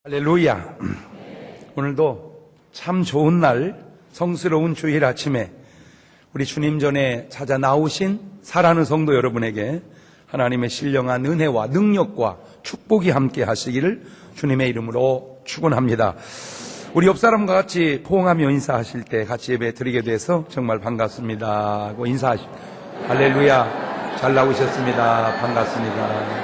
할렐루야. 오늘도 참 좋은 날, 성스러운 주일 아침에 우리 주님 전에 찾아 나오신 사랑하는 성도 여러분에게 하나님의 신령한 은혜와 능력과 축복이 함께 하시기를 주님의 이름으로 축원합니다. 우리 옆 사람과 같이 포옹하며 인사하실 때 같이 예배 드리게 돼서 정말 반갑습니다 하고 인사하십시오. 할렐루야. 잘 나오셨습니다. 반갑습니다.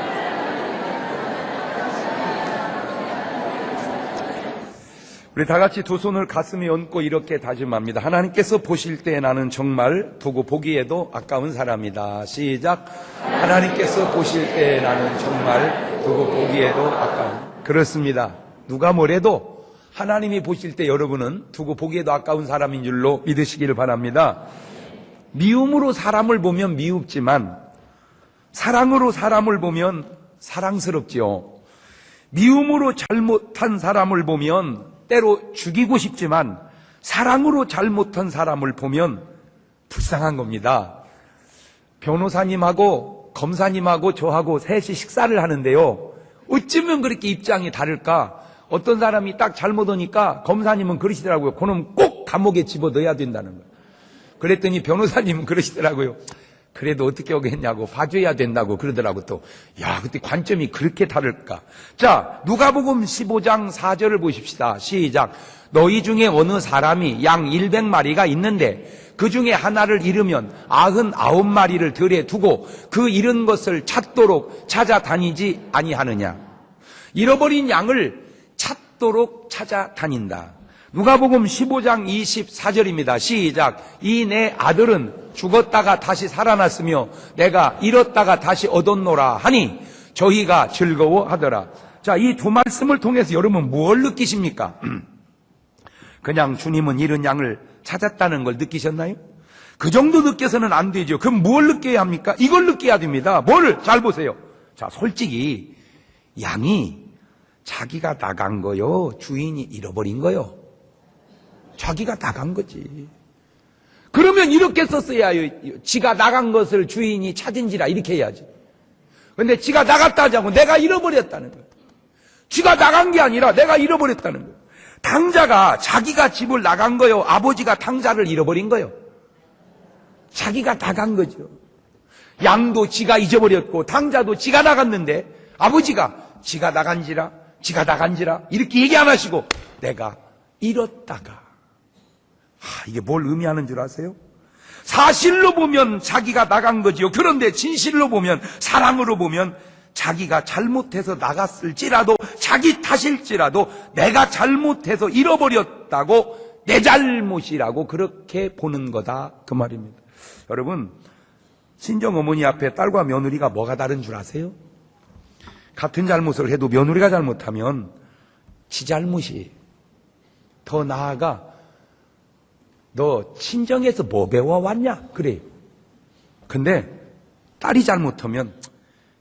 우리 다 같이 두 손을 가슴에 얹고 이렇게 다짐합니다. 하나님께서 보실 때 나는 정말 두고 보기에도 아까운 사람이다. 시작. 하나님께서 보실 때 나는 정말 두고 보기에도 아까운. 그렇습니다. 누가 뭐래도 하나님이 보실 때 여러분은 두고 보기에도 아까운 사람인 줄로 믿으시기를 바랍니다. 미움으로 사람을 보면 미웁지만 사랑으로 사람을 보면 사랑스럽지요. 미움으로 잘못한 사람을 보면 때로 죽이고 싶지만 사랑으로 잘못한 사람을 보면 불쌍한 겁니다. 변호사님하고 검사님하고 저하고 셋이 식사를 하는데요, 어쩌면 그렇게 입장이 다를까? 어떤 사람이 딱 잘못하니까 검사님은 그러시더라고요. 그놈 꼭 감옥에 집어넣어야 된다는 거예요. 그랬더니 변호사님은 그러시더라고요. 그래도 어떻게 하겠냐고, 봐줘야 된다고 그러더라고. 또 야, 그때 관점이 그렇게 다를까? 자, 누가복음 15장 4절을 보십시다. 시작. 너희 중에 어느 사람이 양 100마리가 있는데 그 중에 하나를 잃으면 99마리를 들에 두고 그 잃은 것을 찾도록 찾아다니지 아니하느냐. 잃어버린 양을 찾도록 찾아다닌다. 누가복음 15장 24절입니다. 시작. 이 내 아들은 죽었다가 다시 살아났으며 내가 잃었다가 다시 얻었노라 하니 저희가 즐거워하더라. 자, 이 두 말씀을 통해서 여러분 뭘 느끼십니까? 그냥 주님은 잃은 양을 찾았다는 걸 느끼셨나요? 그 정도 느껴서는 안 되죠. 그럼 뭘 느껴야 합니까? 이걸 느껴야 됩니다. 뭐를? 잘 보세요. 자, 솔직히 양이 자기가 나간 거요, 주인이 잃어버린 거요. 자기가 나간 거지. 그러면 이렇게 썼어야 해요. 지가 나간 것을 주인이 찾은지라 이렇게 해야지. 근데 지가 나갔다 하자고 내가 잃어버렸다는 거예요. 지가 나간 게 아니라 내가 잃어버렸다는 거예요. 당자가 자기가 집을 나간 거요, 아버지가 당자를 잃어버린 거요. 자기가 나간 거죠. 양도 지가 잊어버렸고 당자도 지가 나갔는데 아버지가 지가 나간지라 이렇게 얘기 안 하시고 내가 잃었다가. 이게 뭘 의미하는 줄 아세요? 사실로 보면 자기가 나간 거지요. 그런데 진실로 보면, 사랑으로 보면 자기가 잘못해서 나갔을지라도, 자기 탓일지라도 내가 잘못해서 잃어버렸다고, 내 잘못이라고 그렇게 보는 거다, 그 말입니다. 여러분, 친정어머니 앞에 딸과 며느리가 뭐가 다른 줄 아세요? 같은 잘못을 해도 며느리가 잘못하면 지 잘못이, 더 나아가 너 친정에서 뭐 배워왔냐? 그래요. 근데 딸이 잘못하면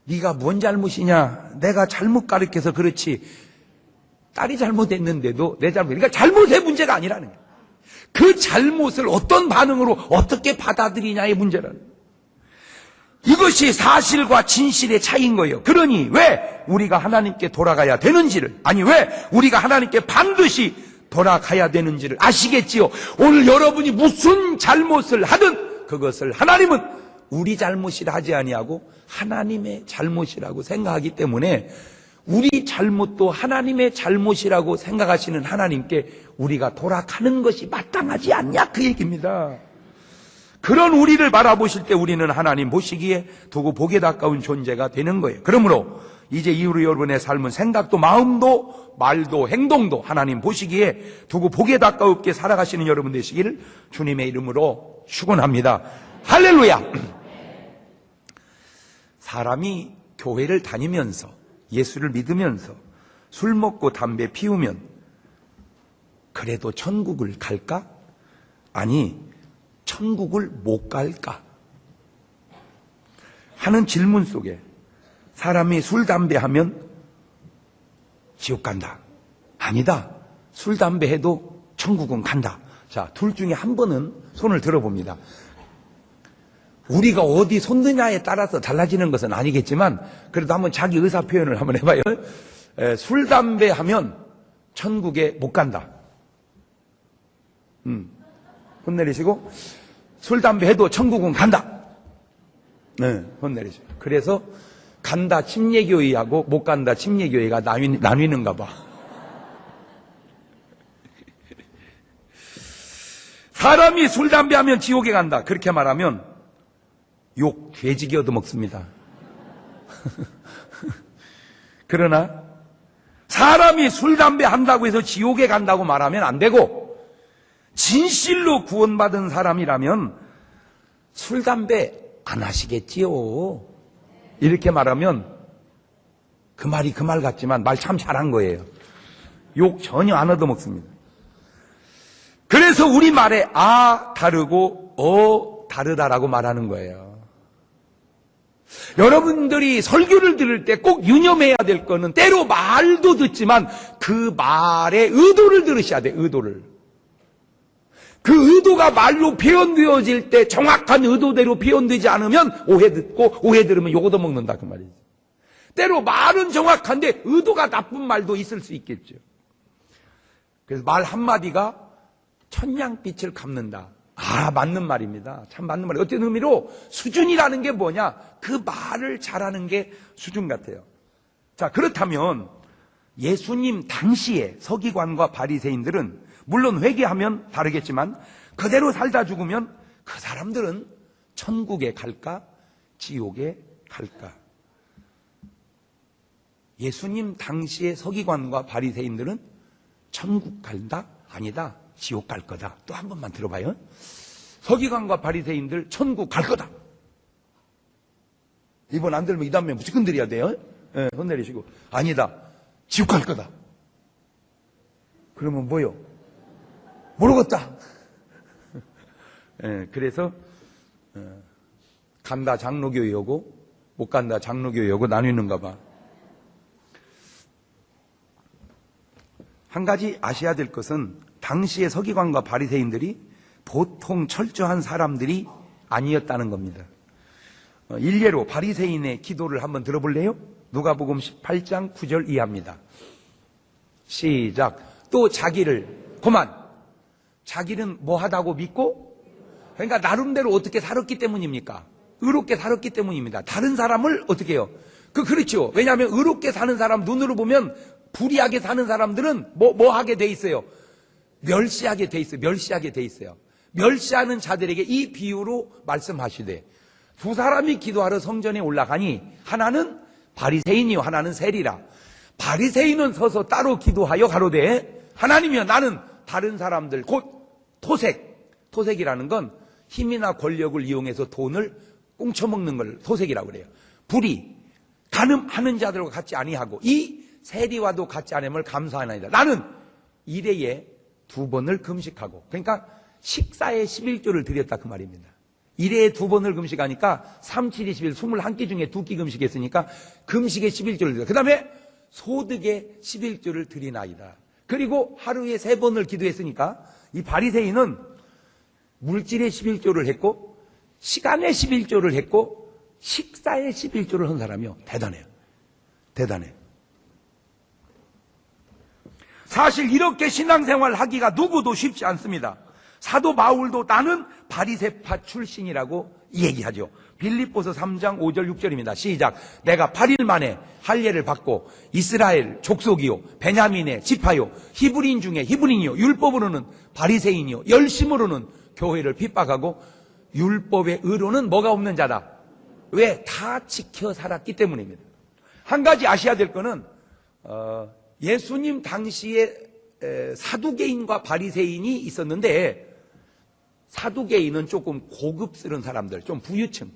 네가 뭔 잘못이냐? 내가 잘못 가르쳐서 그렇지. 딸이 잘못했는데도 내 잘못. 그러니까 잘못의 문제가 아니라는 거예요. 그 잘못을 어떤 반응으로 어떻게 받아들이냐의 문제라는 거예요. 이것이 사실과 진실의 차이인 거예요. 그러니 왜 우리가 하나님께 돌아가야 되는지를, 아니 왜 우리가 하나님께 반드시 돌아가야 되는지를 아시겠지요? 오늘 여러분이 무슨 잘못을 하든 그것을 하나님은 우리 잘못이라 하지 아니하고 하나님의 잘못이라고 생각하기 때문에 우리 잘못도 하나님의 잘못이라고 생각하시는 하나님께 우리가 돌아가는 것이 마땅하지 않냐, 그 얘기입니다. 그런 우리를 바라보실 때 우리는 하나님 보시기에 두고 보기에 가까운 존재가 되는 거예요. 그러므로 이제 이후로 여러분의 삶은 생각도 마음도 말도 행동도 하나님 보시기에 두고 보기에 가깝게 살아가시는 여러분 되시기를 주님의 이름으로 축원합니다. 할렐루야. 사람이 교회를 다니면서 예수를 믿으면서 술 먹고 담배 피우면 그래도 천국을 갈까? 아니, 천국을 못 갈까? 하는 질문 속에 사람이 술, 담배 하면 지옥 간다. 아니다. 술, 담배 해도 천국은 간다. 자, 둘 중에 한 번은 손을 들어봅니다. 우리가 어디 손느냐에 따라서 달라지는 것은 아니겠지만 그래도 한번 자기 의사 표현을 한번 해봐요. 술, 담배 하면 천국에 못 간다. 혼 내리시고, 술, 담배 해도 천국은 간다. 네, 혼 내리시고. 그래서 간다 침례교회하고 못 간다 침례교회가 나뉘는가 봐. 사람이 술, 담배 하면 지옥에 간다. 그렇게 말하면 욕 돼지기 얻어먹습니다. 그러나 사람이 술, 담배 한다고 해서 지옥에 간다고 말하면 안 되고, 진실로 구원받은 사람이라면 술, 담배 안 하시겠지요. 이렇게 말하면 그 말이 그 말 같지만 말 참 잘한 거예요. 욕 전혀 안 얻어먹습니다. 그래서 우리말에 아 다르고 다르다라고 말하는 거예요. 여러분들이 설교를 들을 때 꼭 유념해야 될 거는, 때로 말도 듣지만 그 말의 의도를 들으셔야 돼. 의도를. 그 의도가 말로 표현되어질 때 정확한 의도대로 표현되지 않으면 오해 듣고, 오해 들으면 욕 얻어먹는다 그 말이지. 때로 말은 정확한데 의도가 나쁜 말도 있을 수 있겠죠. 그래서 말 한마디가 천냥빛을 갚는다. 아, 맞는 말입니다. 참 맞는 말이에요. 어떤 의미로 수준이라는 게 뭐냐? 그 말을 잘하는 게 수준 같아요. 자, 그렇다면 예수님 당시에 서기관과 바리새인들은 물론 회개하면 다르겠지만 그대로 살다 죽으면 그 사람들은 천국에 갈까? 지옥에 갈까? 예수님 당시의 서기관과 바리새인들은 천국 간다? 아니다. 지옥 갈 거다. 또 한 번만 들어봐요. 서기관과 바리새인들 천국 갈 거다. 이번 안 들면 이 다음에 무조건 드려야 돼요. 네, 손 내리시고. 아니다. 지옥 갈 거다. 그러면 뭐요? 모르겠다. 네, 그래서 간다 장로교회하고 못 간다 장로교회하고 나뉘는가 봐. 한 가지 아셔야 될 것은 당시의 서기관과 바리새인들이 보통 철저한 사람들이 아니었다는 겁니다. 일례로 바리새인의 기도를 한번 들어볼래요? 누가복음 18장 9절 이하입니다. 시작. 또 자기를 그만. 자기는 뭐하다고 믿고? 그러니까 나름대로 어떻게 살았기 때문입니까? 의롭게 살았기 때문입니다. 다른 사람을 어떻게 해요? 그렇죠. 왜냐하면 의롭게 사는 사람 눈으로 보면 불의하게 사는 사람들은 뭐 하게 돼 있어요? 멸시하게 돼 있어요. 멸시하게 돼 있어요. 멸시하는 자들에게 이 비유로 말씀하시되, 두 사람이 기도하러 성전에 올라가니 하나는 바리새인이요 하나는 세리라. 바리새인은 서서 따로 기도하여 가로되, 하나님이여 나는 다른 사람들 곧 토색이라는 건 힘이나 권력을 이용해서 돈을 꽁쳐먹는 걸 토색이라고 그래요. 불의 간음하는 자들과 같지 아니하고 이 세리와도 같지 않음을 감사하나이다. 나는 일회에 2번을 금식하고, 그러니까 식사에 11조를 드렸다 그 말입니다. 일회에 2번을 금식하니까 3, 7, 21, 21끼 중에 2끼 금식했으니까 금식에 11조를 드렸다. 그 다음에 소득에 11조를 드리나이다. 그리고 하루에 3번을 기도했으니까 이 바리새인은 물질에 11조를 했고 시간에 11조를 했고 식사에 11조를 한 사람이요. 대단해요. 대단해요. 사실 이렇게 신앙생활 하기가 누구도 쉽지 않습니다. 사도 바울도 나는 바리새파 출신이라고 얘기하죠. 빌립보서 3장 5절 6절입니다. 시작. 내가 8일 만에 할례를 받고 이스라엘 족속이요 베냐민의 지파요 히브리인 중에 히브리인이요 율법으로는 바리새인이요 열심으로는 교회를 핍박하고 율법의 의로는 뭐가 없는 자다. 왜? 다 지켜 살았기 때문입니다. 한 가지 아셔야 될 거는 예수님 당시에 사두개인과 바리새인이 있었는데, 사두개인은 조금 고급스러운 사람들, 좀 부유층.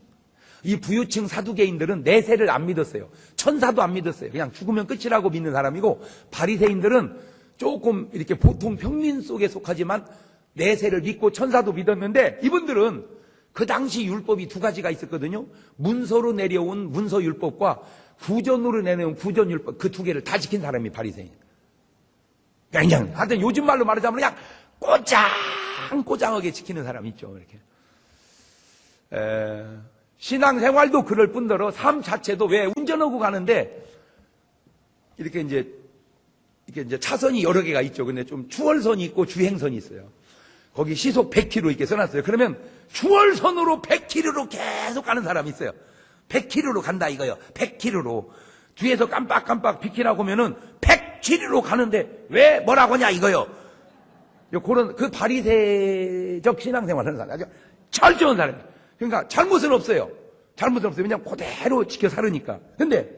이 부유층 사두개인들은 내세를 안 믿었어요. 천사도 안 믿었어요. 그냥 죽으면 끝이라고 믿는 사람이고, 바리새인들은 조금 이렇게 보통 평민 속에 속하지만 내세를 믿고 천사도 믿었는데, 이분들은 그 당시 율법이 2가지가 있었거든요. 문서로 내려온 문서율법과 구전으로 내려온 구전율법, 그 2개를 다 지킨 사람이 바리새인. 그냥 하여튼 요즘 말로 말하자면 그냥 꼬장하게 지키는 사람이 있죠. 이렇게 신앙생활도 그럴 뿐더러 삶 자체도, 왜 운전하고 가는데 이렇게 이제 이렇게 이제 차선이 여러 개가 있죠. 근데 좀 추월선이 있고 주행선이 있어요. 거기 시속 100km 이렇게 써놨어요. 그러면 추월선으로 100km로 계속 가는 사람이 있어요. 100km로 간다 이거요. 100km로. 뒤에서 깜빡깜빡 비키라고 하면은 100km로 가는데 왜 뭐라고 하냐 이거요. 그런 그 바리새적 신앙생활 하는 사람, 아주 철저한 사람이에요. 그러니까 잘못은 없어요. 잘못은 없어요. 왜냐하면 그대로 지켜 살으니까. 근데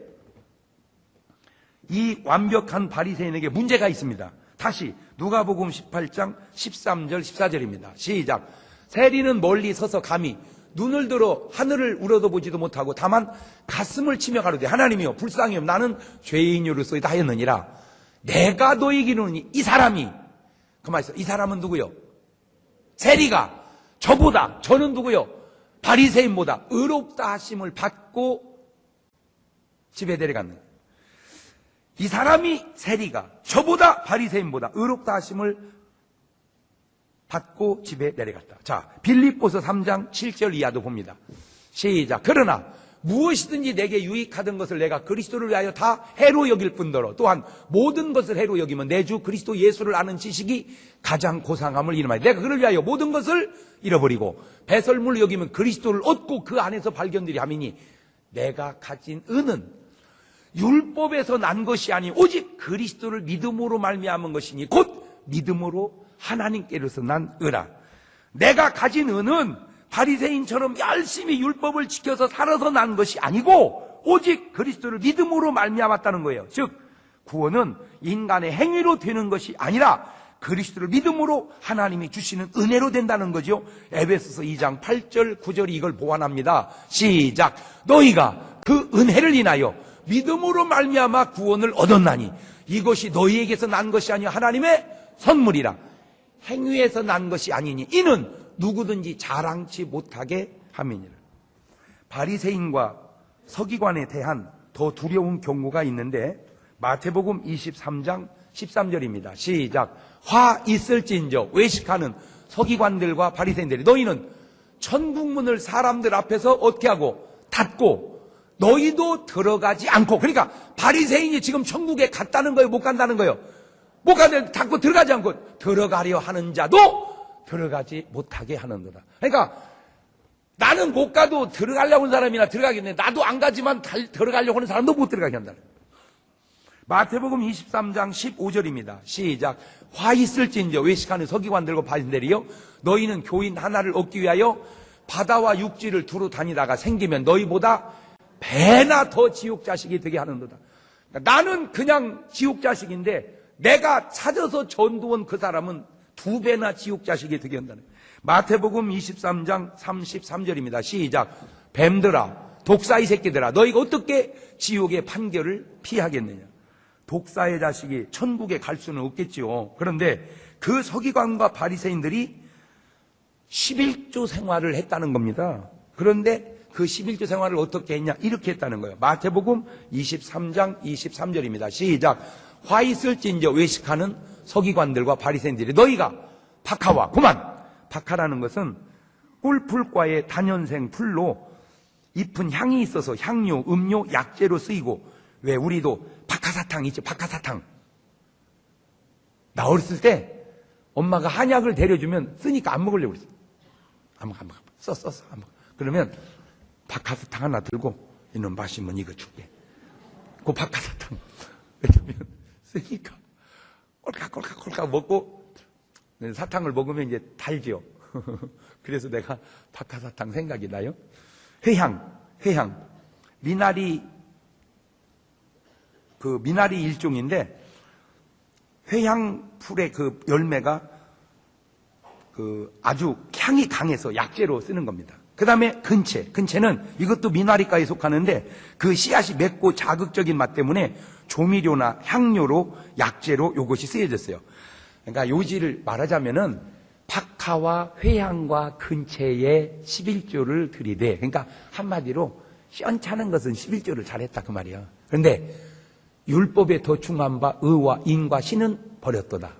이 완벽한 바리새인에게 문제가 있습니다. 다시 누가복음 18장 13절 14절입니다. 시작. 세리는 멀리 서서 감히 눈을 들어 하늘을 우러도 보지도 못하고 다만 가슴을 치며 가로되 하나님이여 불쌍히여 나는 죄인으로서이다 하였느니라. 내가 너에게 이르노니 이 사람이 그만 있어. 이 사람은 누구요? 세리가 저보다, 저는 누구요? 바리새인보다 의롭다 하심을 받고 집에 데려갔는. 이 사람이 세리가 저보다 바리새인보다 의롭다 하심을 받고 집에 내려갔다. 자, 빌립보서 3장 7절 이하도 봅니다. 시작. 그러나 무엇이든지 내게 유익하던 것을 내가 그리스도를 위하여 다 해로 여길 뿐더러 또한 모든 것을 해로 여기면 내 주 그리스도 예수를 아는 지식이 가장 고상함을 이름하여 내가 그를 위하여 모든 것을 잃어버리고 배설물을 여기면 그리스도를 얻고 그 안에서 발견들이 함이니 내가 가진 은은 율법에서 난 것이 아니 오직 그리스도를 믿음으로 말미암은 것이니 곧 믿음으로 하나님께로서 난 의라. 내가 가진 은은 바리새인처럼 열심히 율법을 지켜서 살아서 난 것이 아니고 오직 그리스도를 믿음으로 말미암았다는 거예요. 즉 구원은 인간의 행위로 되는 것이 아니라 그리스도를 믿음으로 하나님이 주시는 은혜로 된다는 거죠. 에베소서 2장 8절 9절이 이걸 보완합니다. 시작. 너희가 그 은혜를 인하여 믿음으로 말미암아 구원을 얻었나니 이것이 너희에게서 난 것이 아니요 하나님의 선물이라. 행위에서 난 것이 아니니 이는 누구든지 자랑치 못하게 함이니라. 바리새인과 서기관에 대한 더 두려운 경고가 있는데 마태복음 23장 13절입니다. 시작. 화 있을진저 외식하는 서기관들과 바리새인들이 너희는 천국문을 사람들 앞에서 어떻게 하고 닫고 너희도 들어가지 않고. 그러니까 바리새인이 지금 천국에 갔다는 거예요? 못 간다는 거예요? 못 가는데 닫고 들어가지 않고 들어가려 하는 자도 들어가지 못하게 하는도다. 그러니까 나는 못 가도 들어가려고 하는 사람이나 들어가겠네. 나도 안 가지만 들어가려고 하는 사람도 못 들어가게 한다. 마태복음 23장 15절입니다. 시작. 화 있을진저 외식하는 서기관들과 바리새인들이여 너희는 교인 하나를 얻기 위하여 바다와 육지를 두루 다니다가 생기면 너희보다 배나 더 지옥 자식이 되게 하는도다. 그러니까 나는 그냥 지옥 자식인데 내가 찾아서 전도한 그 사람은 2배나 지옥 자식이 되게 한다는 거예요. 마태복음 23장 33절입니다. 시작. 뱀들아 독사의 새끼들아 너희가 어떻게 지옥의 판결을 피하겠느냐. 독사의 자식이 천국에 갈 수는 없겠지요. 그런데 그 서기관과 바리새인들이 11조 생활을 했다는 겁니다. 그런데 그 11조 생활을 어떻게 했냐 이렇게 했다는 거예요. 마태복음 23장 23절입니다. 시작. 화 있을진저 외식하는 서기관들과 바리새인들이 너희가 박하와 그만. 박하라는 것은 꿀풀과의 단연생 풀로 잎은 향이 있어서 향료, 음료, 약재로 쓰이고 왜 우리도 박하사탕 있죠. 박하사탕. 나 어렸을 때 엄마가 한약을 데려주면 쓰니까 안 먹으려고 그랬어. 안 먹어. 썼어. 안 먹어. 그러면 박하사탕 하나 들고 이놈 마시면 이거 줄게. 그 박하사탕. 왜냐면 쓰니까 꼴깍 먹고 사탕을 먹으면 이제 달죠. 그래서 내가 박하사탕 생각이 나요. 회향. 미나리 일종인데 회향 풀의 그 열매가 아주 향이 강해서 약재로 쓰는 겁니다. 그 다음에 근채는 이것도 미나리과에 속하는데 그 씨앗이 맵고 자극적인 맛 때문에 조미료나 향료로 약재로 이것이 쓰여졌어요. 그러니까 요지를 말하자면은 박하와 회향과 근채에 11조를 들이대. 그러니까 한마디로 시원찮은 것은 11조를 잘했다 그 말이야. 그런데 율법에 더 중한 바 의와 인과 신은 버렸도다.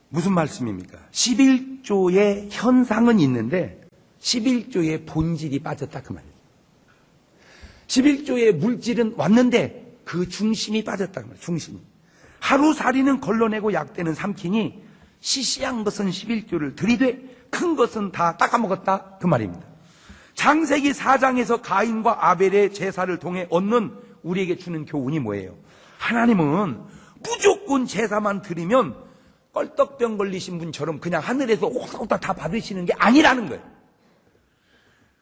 무슨 말씀입니까? 11조의 현상은 있는데 11조의 본질이 빠졌다 그 말이에요. 11조의 물질은 왔는데 그 중심이 빠졌다고 말이에요. 중심이. 하루살이는 걸러내고 약대는 삼키니 시시한 것은 11조를 들이되 큰 것은 다 닦아먹었다 그 말입니다. 창세기 4장에서 가인과 아벨의 제사를 통해 얻는 우리에게 주는 교훈이 뭐예요? 하나님은 무조건 제사만 드리면 껄떡병 걸리신 분처럼 그냥 하늘에서 오닥오닥 다 받으시는 게 아니라는 거예요.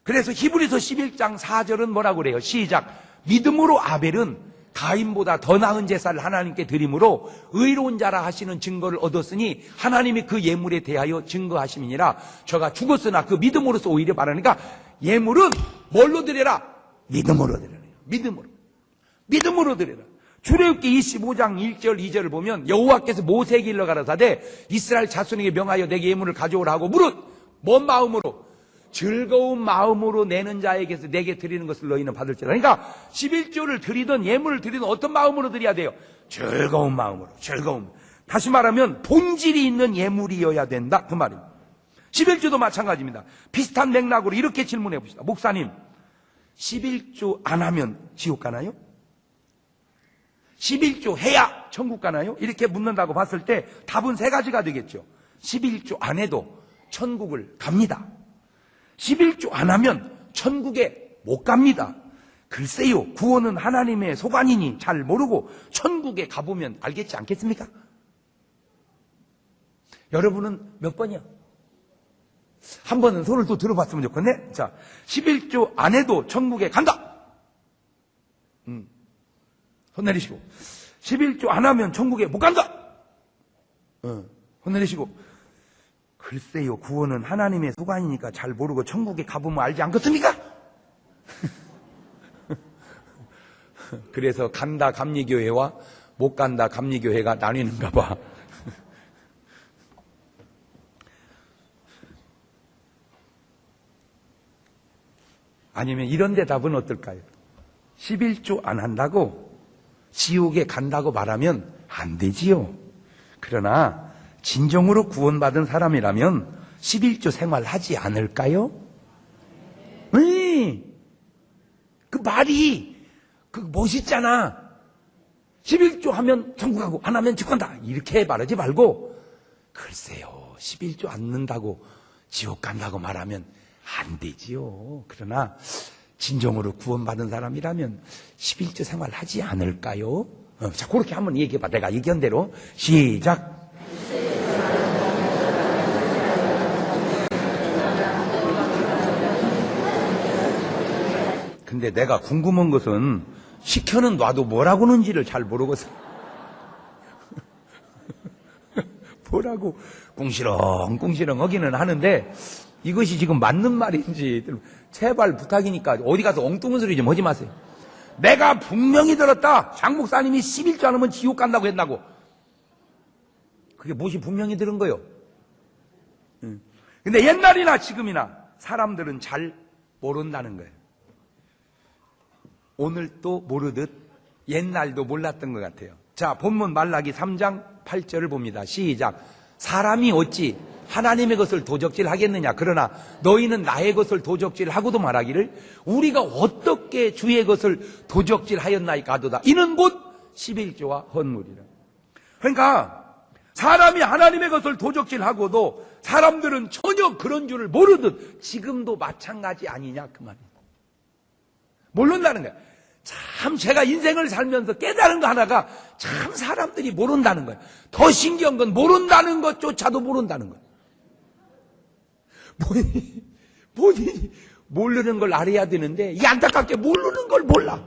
그래서 히브리서 11장 4절은 뭐라고 그래요? 시작. 믿음으로 아벨은 가인보다 더 나은 제사를 하나님께 드림으로 의로운 자라 하시는 증거를 얻었으니 하나님이 그 예물에 대하여 증거하심이니라. 저가 죽었으나 그 믿음으로서 오히려 말하니까 예물은 뭘로 드려라? 믿음으로 드려라. 믿음으로 드려라. 출애굽기 25장 1절 2절을 보면 여호와께서 모세에게 일러 가라사대 이스라엘 자손에게 명하여 내게 예물을 가져오라 하고 무릇 뭔 마음으로? 즐거운 마음으로 내는 자에게서 내게 드리는 것을 너희는 받을지라. 그러니까 11조를 드리든 예물을 드리든 어떤 마음으로 드려야 돼요? 즐거운 마음으로. 다시 말하면 본질이 있는 예물이어야 된다 그 말입니다. 11조도 마찬가지입니다. 비슷한 맥락으로 이렇게 질문해 봅시다. 목사님, 11조 안 하면 지옥 가나요? 11조 해야 천국 가나요? 이렇게 묻는다고 봤을 때 답은 세 가지가 되겠죠. 11조 안 해도 천국을 갑니다. 11조 안 하면 천국에 못 갑니다. 글쎄요, 구원은 하나님의 소관이니 잘 모르고 천국에 가보면 알겠지 않겠습니까? 여러분은 몇 번이야? 한 번은 손을 또 들어봤으면 좋겠네. 자, 11조 안 해도 천국에 간다. 손 내리시고. 11조 안 하면 천국에 못 간다. 손 내리시고. 글쎄요, 구원은 하나님의 소관이니까 잘 모르고 천국에 가보면 알지 않겠습니까? 그래서 간다 감리교회와 못 간다 감리교회가 나뉘는가 봐. 아니면 이런 대답은 어떨까요? 11조 안 한다고 지옥에 간다고 말하면 안 되지요. 그러나 진정으로 구원받은 사람이라면 11조 생활하지 않을까요? 네. 그 말이 멋있잖아. 11조 하면 천국 가고 안 하면 지옥 간다. 이렇게 말하지 말고 글쎄요, 11조 않는다고 지옥 간다고 말하면 안 되지요. 그러나 진정으로 구원받은 사람이라면 11조 생활하지 않을까요? 자, 그렇게 한번 얘기해봐. 내가 얘기한 대로 시작. 근데 내가 궁금한 것은 시켜는 놔도 뭐라고 하는지를 잘 모르겠어. 뭐라고 꿍시렁 하기는 하는데 이것이 지금 맞는 말인지 제발 부탁이니까 어디 가서 엉뚱한 소리 좀 하지 마세요. 내가 분명히 들었다. 장 목사님이 11조 안 하면 지옥 간다고 했다고. 그게 무엇이 분명히 들은 거요? 근데 옛날이나 지금이나 사람들은 잘 모른다는 거예요. 오늘도 모르듯 옛날도 몰랐던 것 같아요. 자, 본문 말라기 3장 8절을 봅니다. 시작. 사람이 어찌 하나님의 것을 도적질 하겠느냐. 그러나 너희는 나의 것을 도적질 하고도 말하기를 우리가 어떻게 주의 것을 도적질 하였나이까 하도다. 이는 곧 11조와 헌물이라. 그러니까 사람이 하나님의 것을 도적질 하고도 사람들은 전혀 그런 줄을 모르듯 지금도 마찬가지 아니냐 그 말이에요. 모른다는 거예요. 참 제가 인생을 살면서 깨달은 거 하나가 참 사람들이 모른다는 거예요. 더 신기한 건 모른다는 것조차도 모른다는 거예요. 본인이 모르는 걸 알아야 되는데 이 안타깝게 모르는 걸 몰라.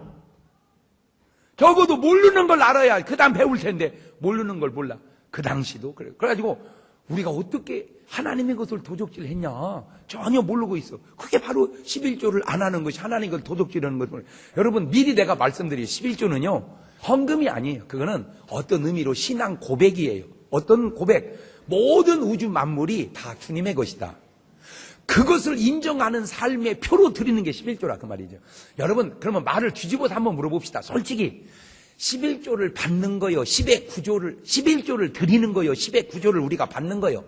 적어도 모르는 걸 알아야 그 다음 배울 텐데 모르는 걸 몰라. 그 당시도 그래요. 그래가지고 우리가 어떻게 하나님의 것을 도적질 했냐 전혀 모르고 있어. 그게 바로 11조를 안 하는 것이 하나님의 것을 도적질하는 거예요. 여러분 미리 내가 말씀드린 11조는요 헌금이 아니에요. 그거는 어떤 의미로 신앙 고백이에요. 어떤 고백? 모든 우주 만물이 다 주님의 것이다. 그것을 인정하는 삶의 표로 드리는 게 11조라 그 말이죠. 여러분 그러면 말을 뒤집어서 한번 물어봅시다. 솔직히 11조를 받는 거요, 10의 9조를 11조를 드리는 거요, 10의 9조를 우리가 받는 거요.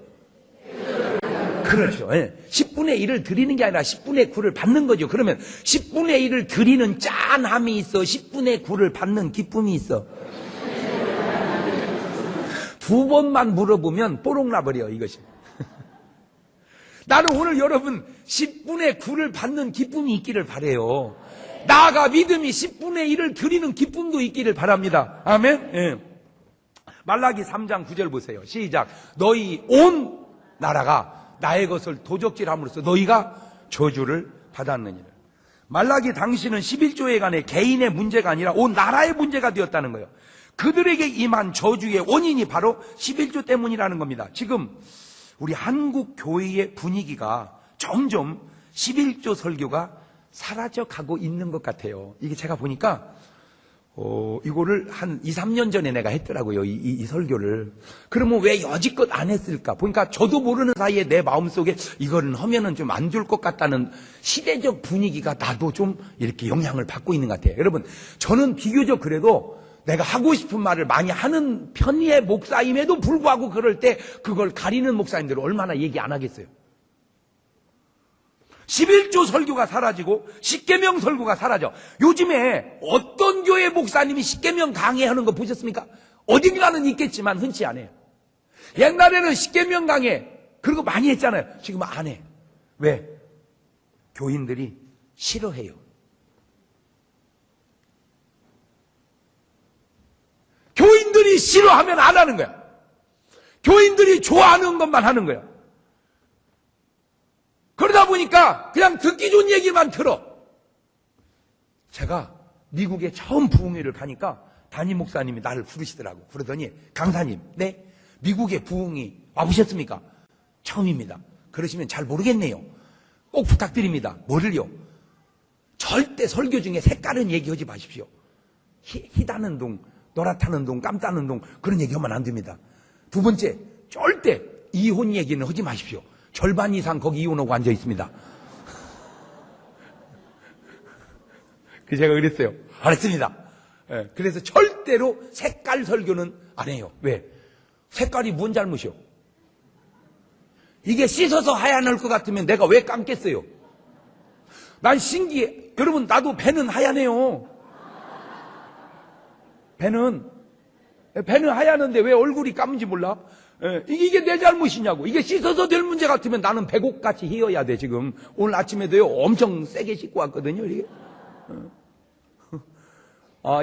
그렇죠. 예. 10분의 1을 드리는 게 아니라 10분의 9를 받는 거죠. 그러면 10분의 1을 드리는 짠함이 있어. 10분의 9를 받는 기쁨이 있어. 두 번만 물어보면 뽀록 나버려, 이것이. 나는 오늘 여러분 10분의 9를 받는 기쁨이 있기를 바라요. 나아가 믿음이 10분의 1을 드리는 기쁨도 있기를 바랍니다. 아멘. 예. 말라기 3장 9절 보세요. 시작. 너희 온 나라가 나의 것을 도적질함으로써 너희가 저주를 받았느니라. 말라기 당시는 11조에 관해 개인의 문제가 아니라 온 나라의 문제가 되었다는 거예요. 그들에게 임한 저주의 원인이 바로 11조 때문이라는 겁니다. 지금 우리 한국 교회의 분위기가 점점 11조 설교가 사라져가고 있는 것 같아요. 이게 제가 보니까 이거를 한 2, 3년 전에 내가 했더라고요. 이 설교를. 그러면 왜 여지껏 안 했을까? 보니까 저도 모르는 사이에 내 마음속에 이거는 하면은 좀 안 좋을 것 같다는 시대적 분위기가 나도 좀 이렇게 영향을 받고 있는 것 같아요. 여러분, 저는 비교적 그래도 내가 하고 싶은 말을 많이 하는 편의 목사임에도 불구하고 그럴 때 그걸 가리는 목사님들은 얼마나 얘기 안 하겠어요. 11조 설교가 사라지고 십계명 설교가 사라져. 요즘에 어떤 교회 목사님이 십계명 강해하는 거 보셨습니까? 어딘가는 있겠지만 흔치 않아요. 옛날에는 십계명 강해 그런 거 많이 했잖아요. 지금은 안 해. 왜? 교인들이 싫어해요. 교인들이 싫어하면 안 하는 거야. 교인들이 좋아하는 것만 하는 거야. 그러다 보니까 그냥 듣기 좋은 얘기만 들어. 제가 미국에 처음 부흥회를 가니까 담임 목사님이 나를 부르시더라고. 그러더니 강사님, 네? 미국에 부흥이 와보셨습니까? 처음입니다. 그러시면 잘 모르겠네요. 꼭 부탁드립니다. 뭐를요? 절대 설교 중에 색깔은 얘기하지 마십시오. 희다는 동, 노랗다는 동, 깜다는 동 그런 얘기하면 안 됩니다. 두 번째, 절대 이혼 얘기는 하지 마십시오. 절반 이상 거기 이혼하고 앉아 있습니다. 그 제가 그랬어요. 알았습니다. 예, 그래서 절대로 색깔 설교는 안 해요. 왜? 색깔이 뭔 잘못이요? 이게 씻어서 하얀 것 같으면 내가 왜 감겠어요? 난 신기해. 여러분, 나도 배는 하얀해요. 배는 하얀데 왜 얼굴이 까만지 몰라? 이게 내 잘못이냐고. 이게 씻어서 될 문제 같으면 나는 백옥같이 희어야 돼. 지금 오늘 아침에도요 엄청 세게 씻고 왔거든요. 이게.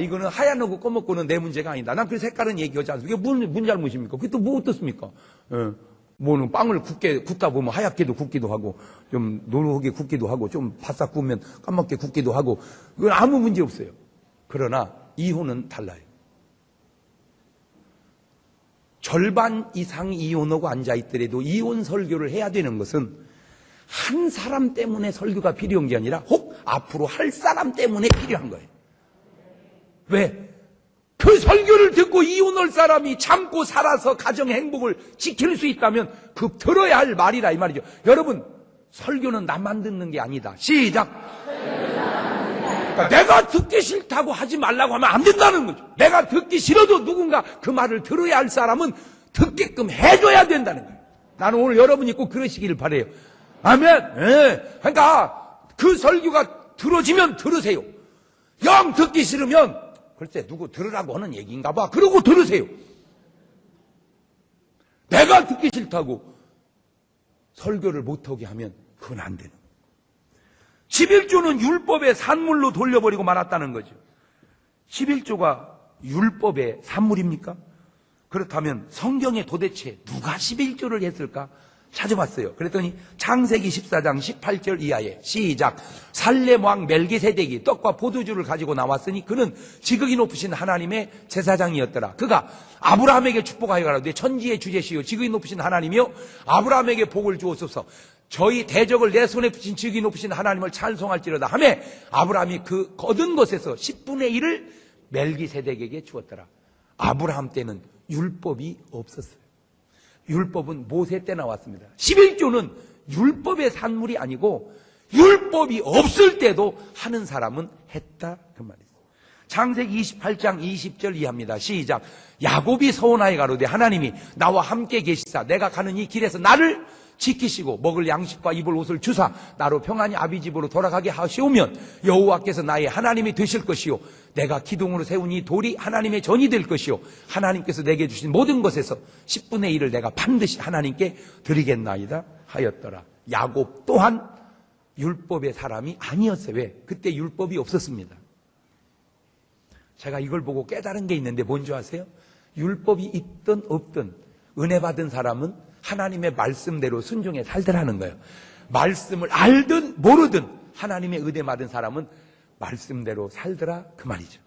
이거는 하얀하고 검었고는 내 문제가 아니다. 난 그 색깔은 얘기하지 않습니다. 이게 뭔 잘못입니까? 그게 또 뭐 어떻습니까? 뭐는 빵을 굽다 보면 하얗게도 굽기도 하고 좀 노랗게 굽기도 하고 좀 바싹 구우면 까맣게 굽기도 하고 그건 아무 문제 없어요. 그러나 이혼은 달라요. 절반 이상 이혼하고 앉아있더라도 이혼 설교를 해야 되는 것은 한 사람 때문에 설교가 필요한 게 아니라 혹 앞으로 할 사람 때문에 필요한 거예요. 왜? 그 설교를 듣고 이혼할 사람이 참고 살아서 가정의 행복을 지킬 수 있다면 그 들어야 할 말이라 이 말이죠. 여러분, 설교는 나만 듣는 게 아니다. 시작! 그러니까 내가 듣기 싫다고 하지 말라고 하면 안 된다는 거죠. 내가 듣기 싫어도 누군가 그 말을 들어야 할 사람은 듣게끔 해줘야 된다는 거예요. 나는 오늘 여러분이 꼭 그러시기를 바라요. 아멘. 네. 그러니까 그 설교가 들어지면 들으세요. 영 듣기 싫으면 글쎄 누구 들으라고 하는 얘기인가 봐. 그러고 들으세요. 내가 듣기 싫다고 설교를 못하게 하면 그건 안 되는 거예요. 11조는 율법의 산물로 돌려버리고 말았다는 거죠. 11조가 율법의 산물입니까? 그렇다면 성경에 도대체 누가 11조를 했을까? 찾아봤어요. 그랬더니 창세기 14장 18절 이하에 시작. 살렘 왕 멜기세덱이 떡과 포도주를 가지고 나왔으니 그는 지극히 높으신 하나님의 제사장이었더라. 그가 아브라함에게 축복하여 가라되 천지의 주제시요 지극히 높으신 하나님이요 아브라함에게 복을 주옵소서. 저희 대적을 내 손에 붙인 지극히 높으신 하나님을 찬송할지로다 하며 아브라함이 그 거둔 것에서 10분의 1을 멜기세덱에게 주었더라. 아브라함 때는 율법이 없었어요. 율법은 모세 때 나왔습니다. 11조는 율법의 산물이 아니고 율법이 없을 때도 하는 사람은 했다 그 말이죠. 창세기 28장 20절 이하입니다. 시작. 야곱이 서원하여 가로되 하나님이 나와 함께 계시사 내가 가는 이 길에서 나를 지키시고 먹을 양식과 입을 옷을 주사 나로 평안히 아비 집으로 돌아가게 하시오면 여호와께서 나의 하나님이 되실 것이요 내가 기둥으로 세운 이 돌이 하나님의 전이 될 것이요 하나님께서 내게 주신 모든 것에서 10분의 1을 내가 반드시 하나님께 드리겠나이다 하였더라. 야곱 또한 율법의 사람이 아니었어요. 왜? 그때 율법이 없었습니다. 제가 이걸 보고 깨달은 게 있는데 뭔지 아세요? 율법이 있든 없든 은혜 받은 사람은 하나님의 말씀대로 순종해 살더라는 거예요. 말씀을 알든 모르든 하나님의 은혜 받은 사람은 말씀대로 살더라 그 말이죠.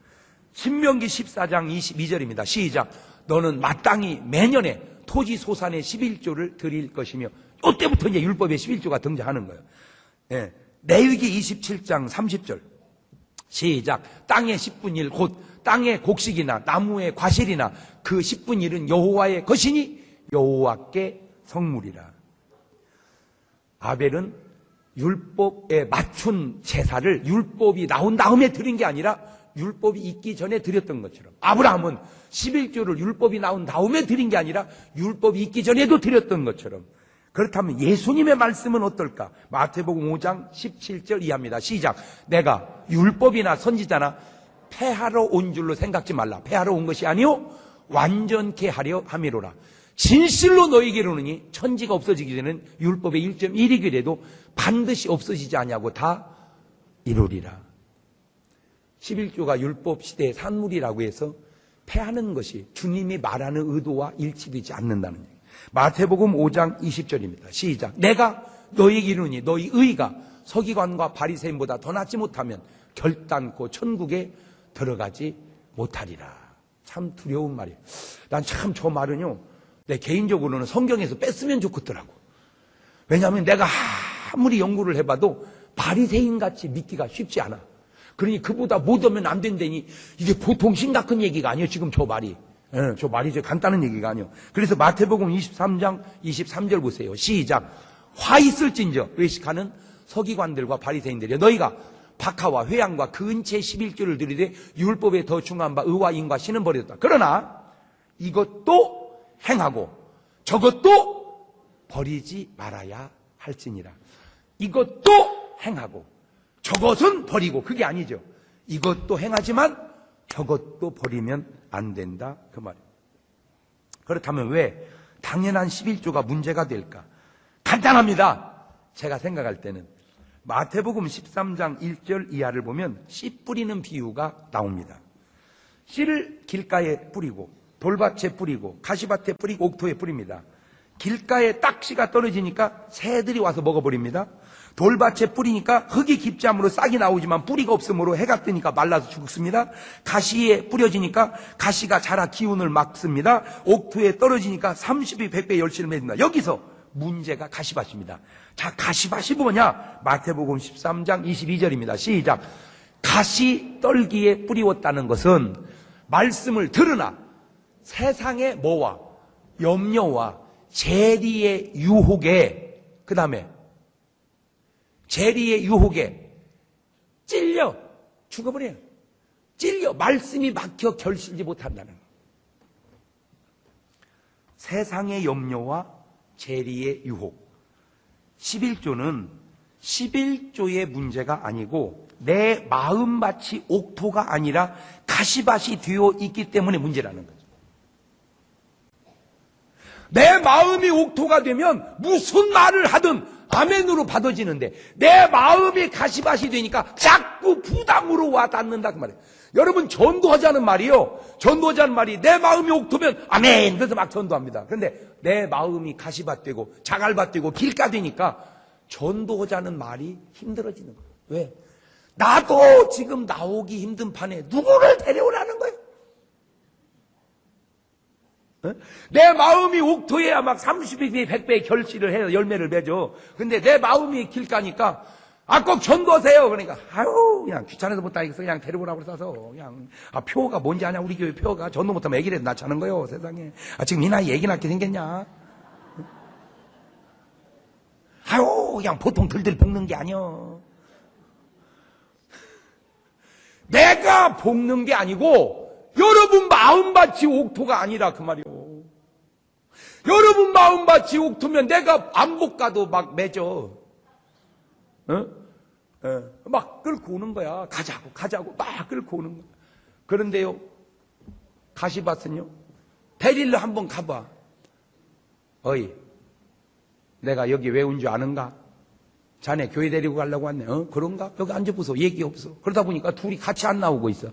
신명기 14장 22절입니다. 시작. 너는 마땅히 매년에 토지 소산의 11조를 드릴 것이며 이때부터 이제 율법의 11조가 등장하는 거예요. 예. 레위기 27장 30절 시작. 땅의 10분 1 곧 땅의 곡식이나 나무의 과실이나 그 10분 1은 여호와의 것이니 여호와께 성물이라. 아벨은 율법에 맞춘 제사를 율법이 나온 다음에 드린 게 아니라 율법이 있기 전에 드렸던 것처럼, 아브라함은 11조를 율법이 나온 다음에 드린 게 아니라 율법이 있기 전에도 드렸던 것처럼, 그렇다면 예수님의 말씀은 어떨까? 마태복음 5장 17절 이하입니다. 시작. 내가 율법이나 선지자나 폐하러 온 줄로 생각지 말라. 폐하러 온 것이 아니요 완전케 하려 함이로라. 진실로 너희에게 이르노니 천지가 없어지기 전에는 율법의 1.1이기라도 반드시 없어지지 아니하고 다 이루리라. 11조가 율법 시대의 산물이라고 해서 폐하는 것이 주님이 말하는 의도와 일치되지 않는다는 얘기예요. 마태복음 5장 20절입니다. 시작. 내가 너희에게 이르노니 너희 의가 서기관과 바리새인보다 더 낫지 못하면 결단코 천국에 들어가지 못하리라. 참 두려운 말이에요. 난 참 저 말은요, 내 개인적으로는 성경에서 뺐으면 좋겠더라고. 왜냐하면 내가 아무리 연구를 해봐도 바리새인같이 믿기가 쉽지 않아. 그러니 그보다 못하면 안 된다니 이게 보통 심각한 얘기가 아니에요. 지금 저 말이. 저 말이 간단한 얘기가 아니에요. 그래서 마태복음 23장 23절 보세요. 시작. 화 있을진저 외식하는 서기관들과 바리새인들이여 너희가 박하와 회양과 그 은채 11조를 드리되 율법에 더 중한 바 의와 인과 신은 버렸다. 그러나 이것도 행하고 저것도 버리지 말아야 할지니라. 이것도 행하고 저것은 버리고, 그게 아니죠. 이것도 행하지만 저것도 버리면 안 된다 그 말이에요. 그렇다면 왜 당연한 11조가 문제가 될까? 간단합니다. 제가 생각할 때는 마태복음 13장 1절 이하를 보면 씨 뿌리는 비유가 나옵니다. 씨를 길가에 뿌리고 돌밭에 뿌리고 가시밭에 뿌리고 옥토에 뿌립니다. 길가에 딱 씨가 떨어지니까 새들이 와서 먹어버립니다. 돌밭에 뿌리니까 흙이 깊지 않으므로 싹이 나오지만 뿌리가 없으므로 해가 뜨니까 말라서 죽습니다. 가시에 뿌려지니까 가시가 자라 기운을 막습니다. 옥토에 떨어지니까 30이 100배 열심을 맺는다. 여기서 문제가 가시밭입니다. 자, 가시밭이 뭐냐? 마태복음 13장 22절입니다. 시작. 가시 떨기에 뿌리웠다는 것은 말씀을 들으나 세상의 뭐와 염려와 재리의 유혹에, 그 다음에 재리의 유혹에 찔려 죽어버려요. 찔려 말씀이 막혀 결실지 못한다는 거예요. 세상의 염려와 재리의 유혹. 11조는 11조의 문제가 아니고 내 마음밭이 옥토가 아니라 가시밭이 되어 있기 때문에 문제라는 거죠. 내 마음이 옥토가 되면 무슨 말을 하든 아멘으로 받아지는데 내 마음이 가시밭이 되니까 자꾸 부담으로 와닿는다 그 말이에요. 여러분, 전도하자는 말이요, 전도하자는 말이 내 마음이 옥토면 아멘 그래서 막 전도합니다. 그런데 내 마음이 가시밭 되고 자갈밭 되고 길가 되니까 전도하자는 말이 힘들어지는 거예요. 왜? 나도 지금 나오기 힘든 판에 누구를 데려오라는 거예요? 내 마음이 옥토해야 막 30배, 100배의 결실을 해서 열매를 맺어. 근데 내 마음이 길가니까 꼭 전도하세요. 그러니까 그냥 귀찮아서 못하겠어. 그냥 데려오라고 써서 그냥 표가 뭔지 아냐? 우리 교회 표가 전도 못하면 애기라도 낳자는 거예요. 세상에. 지금 이 나이에 애기 낳게 생겼냐? 그냥 보통 들들 볶는 게 아니여. 내가 볶는 게 아니고 여러분 마음밭이 옥토가 아니라 그 말이요. 여러분 마음밭이 옥토면 내가 안복 가도 막 맺어. 막 끌고 오는 거야. 가자고 막 끌고 오는 거야. 그런데요, 가시밭은요, 데리러 한번 가봐. 어이, 내가 여기 왜 온 줄 아는가? 자네 교회 데리고 가려고 왔네. 그런가? 여기 앉아보소. 얘기 없어. 그러다 보니까 둘이 같이 안 나오고 있어.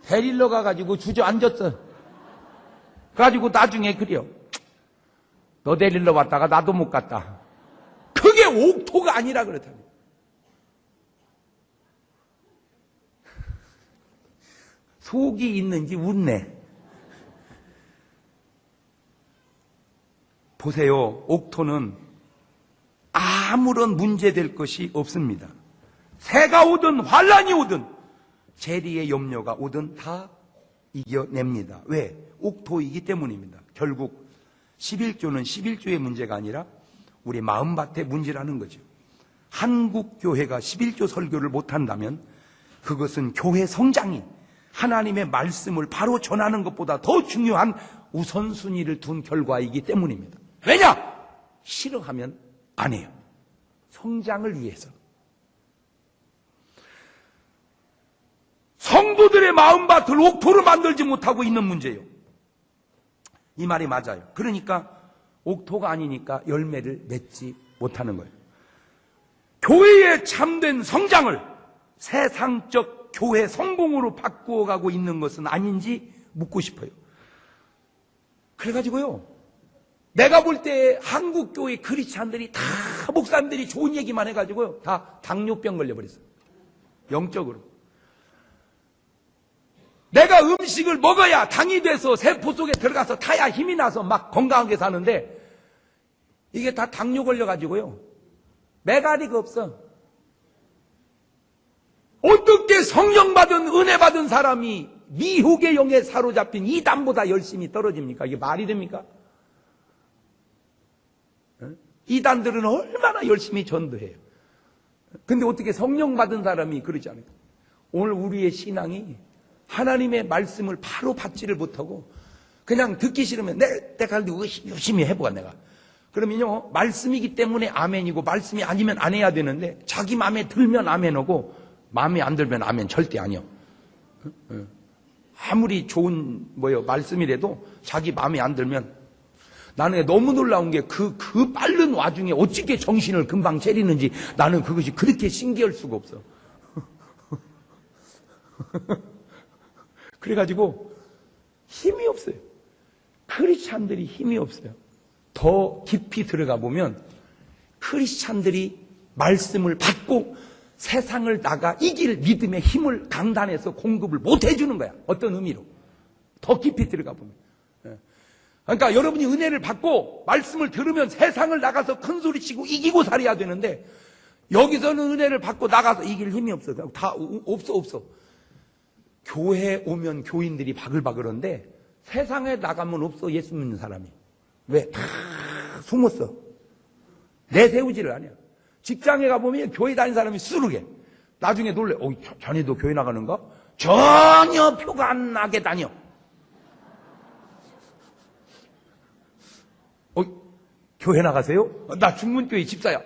데리러 가가지고 주저앉았어. 그래가지고 나중에 그래요. 너 데리러 왔다가 나도 못 갔다. 그게 옥토가 아니라 그렇다며. 속이 있는지 웃네. 보세요. 옥토는 아무런 문제될 것이 없습니다. 새가 오든 환란이 오든 재리의 염려가 오든 다 이겨냅니다. 왜? 옥토이기 때문입니다. 결국 11조는 11조의 문제가 아니라 우리 마음밭의 문제라는 거죠. 한국 교회가 11조 설교를 못한다면 그것은 교회 성장이 하나님의 말씀을 바로 전하는 것보다 더 중요한 우선순위를 둔 결과이기 때문입니다. 왜냐? 싫어하면 안 해요. 성장을 위해서. 성도들의 마음밭을 옥토로 만들지 못하고 있는 문제예요. 이 말이 맞아요. 그러니까 옥토가 아니니까 열매를 맺지 못하는 거예요. 교회의 참된 성장을 세상적 교회 성공으로 바꾸어가고 있는 것은 아닌지 묻고 싶어요. 그래가지고요, 내가 볼 때 한국 교회 크리스찬들이 다 목사님들이 좋은 얘기만 해가지고요, 다 당뇨병 걸려버렸어요. 영적으로. 내가 음식을 먹어야 당이 돼서 세포 속에 들어가서 타야 힘이 나서 막 건강하게 사는데 이게 다 당뇨 걸려가지고요, 메가리가 없어. 어떻게 성령 받은 은혜 받은 사람이 미혹의 영에 사로잡힌 이단보다 열심히 떨어집니까? 이게 말이 됩니까? 이단들은 얼마나 열심히 전도해요. 근데 어떻게 성령 받은 사람이 그러지 않아요? 오늘 우리의 신앙이 하나님의 말씀을 바로 받지를 못하고 그냥 듣기 싫으면 내가 열심히 해보아 내가. 그러면요, 말씀이기 때문에 아멘이고 말씀이 아니면 안 해야 되는데 자기 마음에 들면 아멘하고 마음에 안 들면 아멘 절대 아니요. 아무리 좋은 말씀이라도 자기 마음에 안 들면. 나는 너무 놀라운 게 그 빠른 와중에 어떻게 정신을 금방 차리는지 나는 그것이 그렇게 신기할 수가 없어. 그래가지고 힘이 없어요. 크리스찬들이 힘이 없어요. 더 깊이 들어가 보면 크리스찬들이 말씀을 받고 세상을 나가 이길 믿음의 힘을 강단해서 공급을 못 해주는 거야. 어떤 의미로. 더 깊이 들어가 보면. 그러니까 여러분이 은혜를 받고 말씀을 들으면 세상을 나가서 큰 소리치고 이기고 살아야 되는데 여기서는 은혜를 받고 나가서 이길 힘이 없어. 다 없어. 교회에 오면 교인들이 바글바글한데 세상에 나가면 없어. 예수 믿는 사람이. 왜? 다 숨었어. 내세우지를 않아요. 직장에 가보면 교회 다니는 사람이 수르게. 나중에 놀래. 자네도 교회 나가는가? 전혀 표가 안 나게 다녀. 교회 나가세요? 나 중문교회 집사야.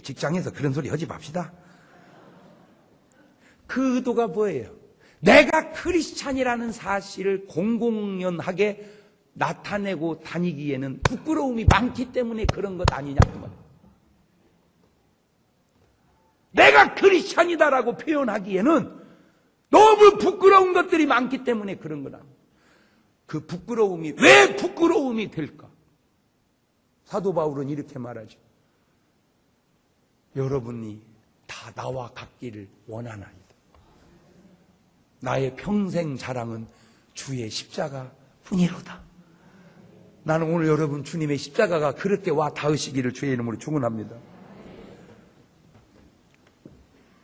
직장에서 그런 소리 하지 맙시다. 그 의도가 뭐예요? 내가 크리스찬이라는 사실을 공공연하게 나타내고 다니기에는 부끄러움이 많기 때문에 그런 것 아니냐 그 말이에요. 내가 크리스찬이다라고 표현하기에는 너무 부끄러운 것들이 많기 때문에 그런 거다. 그 부끄러움이 왜 부끄러움이 될까? 사도 바울은 이렇게 말하죠. 여러분이 다 나와 같기를 원하나이다. 나의 평생 자랑은 주의 십자가 뿐이로다. 나는 오늘 여러분 주님의 십자가가 그렇게 와 닿으시기를 주의 이름으로 축원합니다.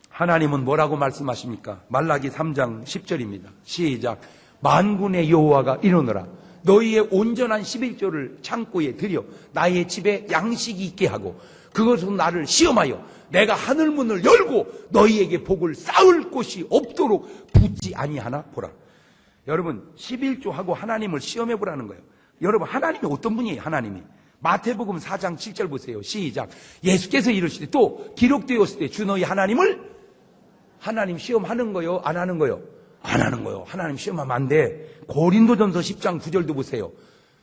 하나님은 뭐라고 말씀하십니까? 말라기 3장 10절입니다. 시작. 만군의 여호와가 이르노라. 너희의 온전한 11조를 창고에 들여 나의 집에 양식이 있게 하고 그것은 나를 시험하여 내가 하늘문을 열고 너희에게 복을 쌓을 곳이 없도록 붙지 아니하나 보라. 여러분 11조하고 하나님을 시험해 보라는 거예요. 여러분 하나님이 어떤 분이에요? 하나님이 마태복음 4장 7절 보세요. 시작. 예수께서 이르시되 또 기록되었을 때 주 너희 하나님을 하나님 시험하는 거요? 안 하는 거요? 안 하는 거요. 하나님 시험하면 안 돼. 고린도전서 10장 9절도 보세요.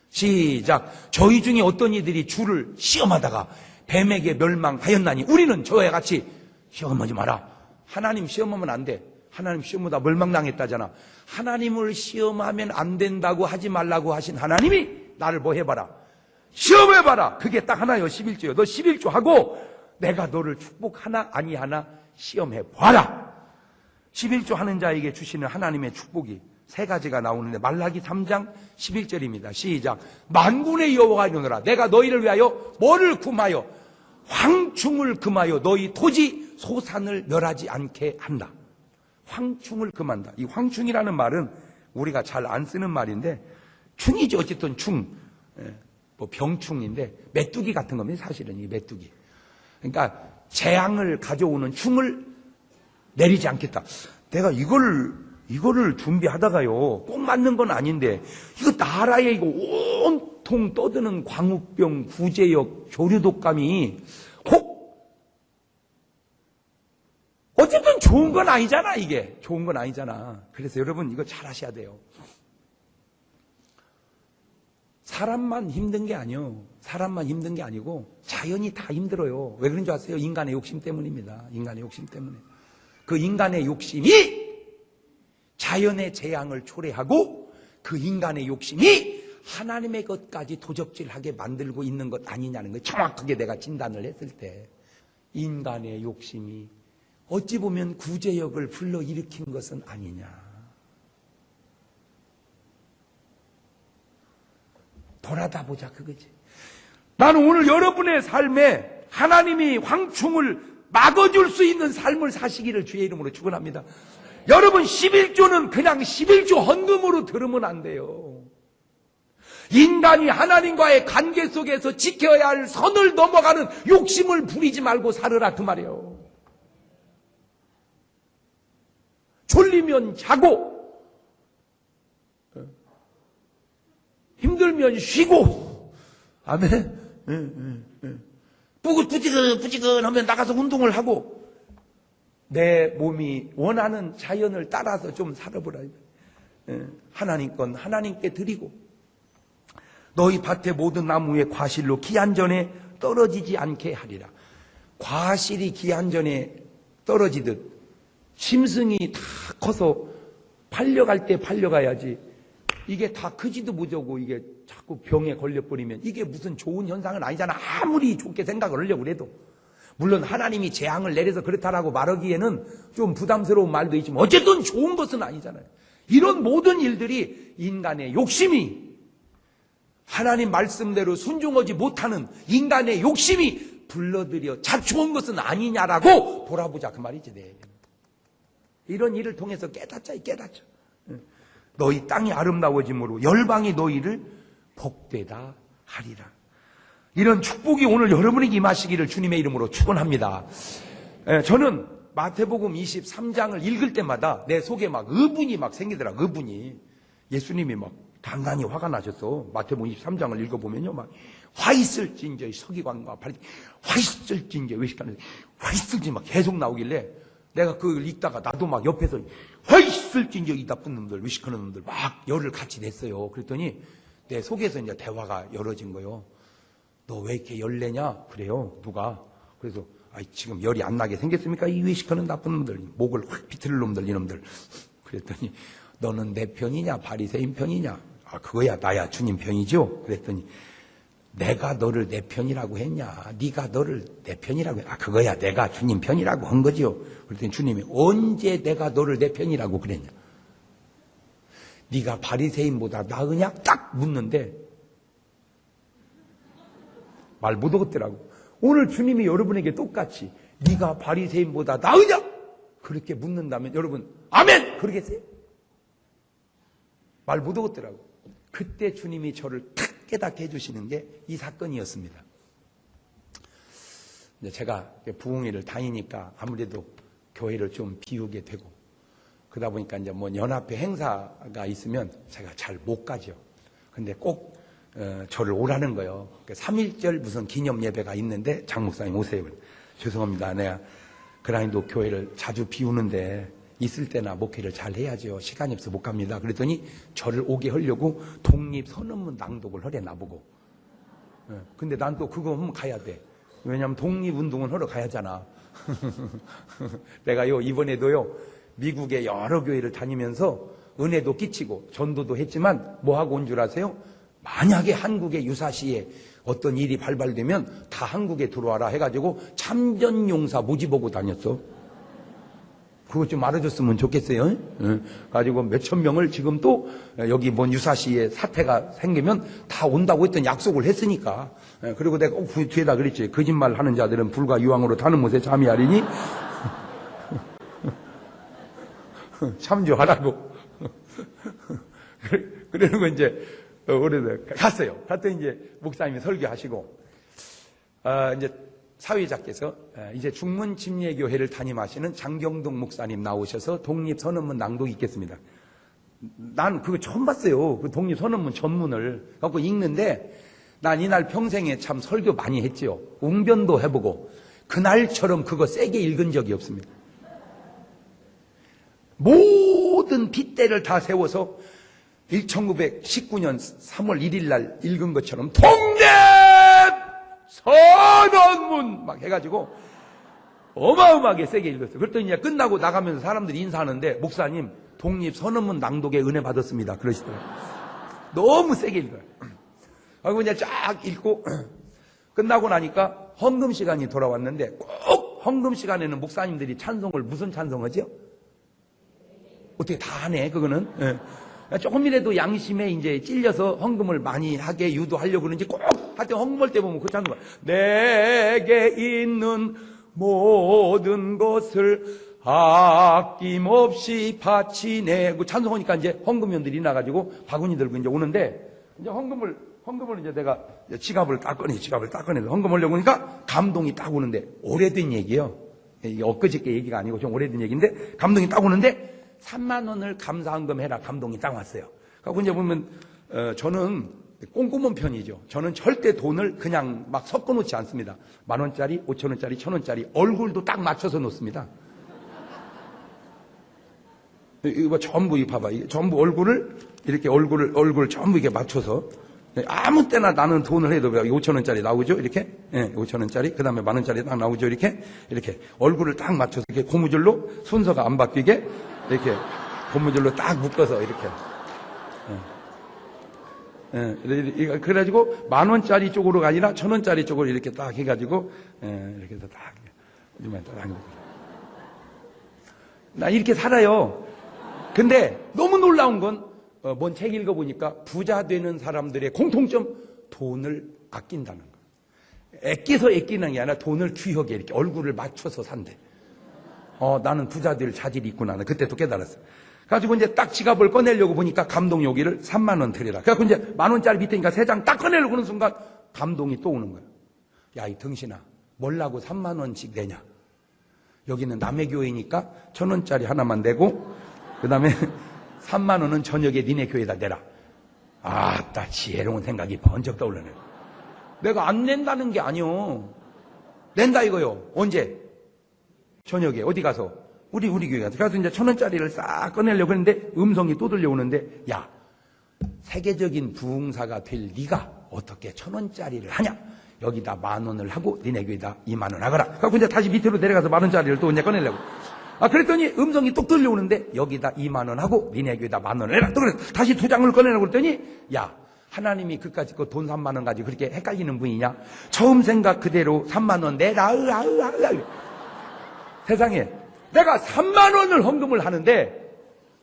시작. 저희 중에 어떤 이들이 주를 시험하다가 뱀에게 멸망하였나니 우리는 저와 같이 시험하지 마라. 하나님 시험하면 안 돼. 하나님 시험보다 멸망당했다잖아. 하나님을 시험하면 안 된다고 하지 말라고 하신 하나님이 나를 뭐 해봐라. 시험해봐라. 그게 딱 하나요. 11조요. 너 11조 하고 내가 너를 축복하나 아니하나 시험해봐라. 11조 하는 자에게 주시는 하나님의 축복이 세 가지가 나오는데 말라기 3장 11절입니다. 시작. 만군의 여호와가 이르노라. 내가 너희를 위하여 뭐를 금하여 황충을 금하여 너희 토지 소산을 멸하지 않게 한다. 황충을 금한다. 이 황충이라는 말은 우리가 잘 안 쓰는 말인데 충이죠. 어쨌든 충. 뭐 병충인데 메뚜기 같은 겁니다. 사실은 이 메뚜기. 그러니까 재앙을 가져오는 충을 내리지 않겠다. 내가 이거를 준비하다가요. 꼭 맞는 건 아닌데 이거 나라에 이거 온통 떠드는 광우병, 구제역, 조류독감이 혹 어쨌든 좋은 건 아니잖아. 이게 좋은 건 아니잖아. 그래서 여러분 이거 잘 하셔야 돼요. 사람만 힘든 게 아니요. 사람만 힘든 게 아니고 자연이 다 힘들어요. 왜 그런 줄 아세요? 인간의 욕심 때문입니다. 인간의 욕심 때문에. 그 인간의 욕심이 자연의 재앙을 초래하고 그 인간의 욕심이 하나님의 것까지 도적질하게 만들고 있는 것 아니냐는 걸 정확하게 내가 진단을 했을 때 인간의 욕심이 어찌 보면 구제역을 불러일으킨 것은 아니냐. 돌아다 보자 그거지. 나는 오늘 여러분의 삶에 하나님이 황충을 막아줄 수 있는 삶을 사시기를 주의 이름으로 축원합니다. 여러분 11조는 그냥 11조 헌금으로 들으면 안 돼요. 인간이 하나님과의 관계 속에서 지켜야 할 선을 넘어가는 욕심을 부리지 말고 살으라 그 말이에요. 졸리면 자고 힘들면 쉬고 아멘. 뿌직뿌직하면 나가서 운동을 하고 내 몸이 원하는 자연을 따라서 좀 살아보라. 하나님 건 하나님께 드리고 너희 밭의 모든 나무의 과실로 기한 전에 떨어지지 않게 하리라. 과실이 기한 전에 떨어지듯 짐승이 다 커서 팔려갈 때 팔려가야지 이게 다 크지도 못하고 이게 자꾸 병에 걸려버리면 이게 무슨 좋은 현상은 아니잖아. 아무리 좋게 생각을 하려고 해도. 물론 하나님이 재앙을 내려서 그렇다라고 말하기에는 좀 부담스러운 말도 있지만 어쨌든 좋은 것은 아니잖아요. 이런 모든 일들이 인간의 욕심이 하나님 말씀대로 순종하지 못하는 인간의 욕심이 불러들여 자초한 것은 아니냐라고 돌아보자 그 말이지. 네. 이런 일을 통해서 깨닫자. 너희 땅이 아름다워짐으로 열방이 너희를 복되다 하리라. 이런 축복이 오늘 여러분에게 임하시기를 주님의 이름으로 축원합니다. 저는 마태복음 23장을 읽을 때마다 내 속에 막 의분이 막 생기더라. 의분이. 예수님이 막 단간히 화가 나셨어. 마태복음 23장을 읽어보면요. 막 화 있을진저 서기관과 바리 화 있을진저 외식하는데 화 있을지 막 계속 나오길래 내가 그걸 읽다가 나도 막 옆에서 화 있을진저 이 나쁜 놈들 외식하는 놈들 막 열을 같이 냈어요. 그랬더니 내 속에서 이제 대화가 열어진 거예요. 너 왜 이렇게 열내냐? 그래요. 누가? 그래서 지금 열이 안 나게 생겼습니까? 이 외식하는 나쁜 놈들, 목을 확 비틀는 놈들, 이놈들. 그랬더니 너는 내 편이냐? 바리새인 편이냐? 그거야 나야 주님 편이죠. 그랬더니 내가 너를 내 편이라고 했냐? 네가 너를 내 편이라고 했냐? 그거야 내가 주님 편이라고 한 거죠. 그랬더니 주님이 언제 내가 너를 내 편이라고 그랬냐? 네가 바리새인보다 나으냐? 딱 묻는데 말 못 얻었더라고. 오늘 주님이 여러분에게 똑같이 네가 바리새인보다 나으냐? 그렇게 묻는다면 여러분 아멘! 그러겠어요? 말 못 얻었더라고. 그때 주님이 저를 탁 깨닫게 해주시는 게 이 사건이었습니다. 제가 부흥회를 다니니까 아무래도 교회를 좀 비우게 되고 그러다 보니까 이제 뭐 연합회 행사가 있으면 제가 잘 못 가죠. 근데 꼭 저를 오라는 거예요. 3.1절 무슨 기념 예배가 있는데 장 목사님 오세요. 죄송합니다. 내가 그라인도 교회를 자주 비우는데 있을 때나 목회를 잘 해야죠. 시간이 없어 못 갑니다. 그랬더니 저를 오게 하려고 독립선언문 낭독을 하래 나보고. 근데 난 또 그거 하면 가야 돼. 왜냐하면 독립운동은 하러 가야잖아. 내가요 이번에도요 미국의 여러 교회를 다니면서 은혜도 끼치고 전도도 했지만 뭐 하고 온 줄 아세요? 만약에 한국의 유사시에 어떤 일이 발발되면 다 한국에 들어와라 해가지고 참전용사 모집하고 다녔어. 그것 좀 알아줬으면 좋겠어요. 가지고 몇천 명을 지금 또 여기 뭔 유사시에 사태가 생기면 다 온다고 했던 약속을 했으니까. 그리고 내가 뒤에다 그랬지. 거짓말 하는 자들은 불과 유황으로 타는 못에 잠이 아리니 참조하라고. 그러고 이제 오래돼 갔어요. 갔더니 이제 목사님이 설교하시고 이제 사회자께서 이제 중문침례교회를 담임하시는 장경동 목사님 나오셔서 독립선언문 낭독이 있겠습니다. 난 그거 처음 봤어요. 그 독립선언문 전문을 갖고 읽는데 난 이날 평생에 참 설교 많이 했지요. 웅변도 해보고 그날처럼 그거 세게 읽은 적이 없습니다. 모든 빗대를 다 세워서 1919년 3월 1일 날 읽은 것처럼 독립 선언문 막 해가지고 어마어마하게 세게 읽었어요. 그랬더니 이제 끝나고 나가면서 사람들이 인사하는데 목사님 독립 선언문 낭독에 은혜 받았습니다. 그러시더라고요. 너무 세게 읽어요. 그리고 이제 쫙 읽고 끝나고 나니까 헌금 시간이 돌아왔는데 꼭 헌금 시간에는 목사님들이 찬송을 무슨 찬송하죠? 어떻게 다 하네 그거는. 조금이라도 양심에 이제 찔려서 헌금을 많이 하게 유도하려고 그러는지 꼭 하여튼 헌금할 때 보면 그 찬송 내게 있는 모든 것을 아낌없이 바치네 그 찬송하니까 이제 헌금연들이 나가지고 바구니 들고 이제 오는데 이제 헌금을 이제 내가 지갑을 딱 꺼내서 헌금하려고 하니까 감동이 딱 오는데 오래된 얘기예요. 이게 엊그저께 얘기가 아니고 좀 오래된 얘기인데 감동이 딱 오는데 3만 원을 감사헌금 해라 감동이 딱 왔어요. 그리고 이제 보면 저는 꼼꼼한 편이죠. 저는 절대 돈을 그냥 막 섞어 놓지 않습니다. 10,000원짜리, 5,000원짜리, 1,000원짜리 얼굴도 딱 맞춰서 놓습니다. 이거 전부 이 봐봐. 이게 전부 얼굴을 이렇게 얼굴 전부 이렇게 맞춰서 아무 때나 나는 돈을 해도 5,000원짜리 나오죠. 이렇게 5,000원짜리 그다음에 10,000원짜리 딱 나오죠. 이렇게 얼굴을 딱 맞춰서 이렇게 고무줄로 순서가 안 바뀌게 이렇게 고무줄로 딱 묶어서 이렇게. 그래가지고 10,000원짜리 쪽으로가 아니라 1,000원짜리 쪽으로 이렇게 딱 해가지고 이렇게 해서 딱 나 이렇게 살아요. 근데 너무 놀라운 건 뭔 책 읽어보니까 부자 되는 사람들의 공통점 돈을 아낀다는 거예요. 아끼는 게 아니라 돈을 귀하게 이렇게 얼굴을 맞춰서 산대. 나는 부자 될 자질이 있구나. 그때 또 깨달았어요. 가지고 이제 딱 지갑을 꺼내려고 보니까 감동 여기를 3만 원 드리라. 그래갖고 이제 10,000원짜리 밑에니까 3장 딱 꺼내려고 하는 순간 감동이 또 오는 거예요. 야, 이 등신아, 뭘라고 3만 원씩 내냐? 여기는 남의 교회니까 1,000원짜리 하나만 내고, 그 다음에 3만 원은 저녁에 니네 교회에다 내라. 아따, 지혜로운 생각이 번쩍 떠오르네. 내가 안 낸다는 게 아니요. 낸다 이거요. 언제? 저녁에 어디 가서? 우리 교회 가서. 그래서 이제 1,000원짜리를 싹 꺼내려고 했는데 음성이 또 들려오는데, 야, 세계적인 부흥사가 될 네가 어떻게 1,000원짜리를 하냐? 여기다 10,000원을 하고 니네 교회에다 20,000원 하거라. 그래서 이제 다시 밑으로 내려가서 10,000원짜리를 또 이제 꺼내려고. 그랬더니 음성이 또 들려오는데 여기다 20,000원 하고 니네 교회에다 10,000원을 해라. 또 그래. 다시 2장을 꺼내려고 그랬더니, 야, 하나님이 그까짓 거 돈 3만 원 가지고 그렇게 헷갈리는 분이냐? 처음 생각 그대로 3만 원 내라. 세상에 내가 3만 원을 헌금을 하는데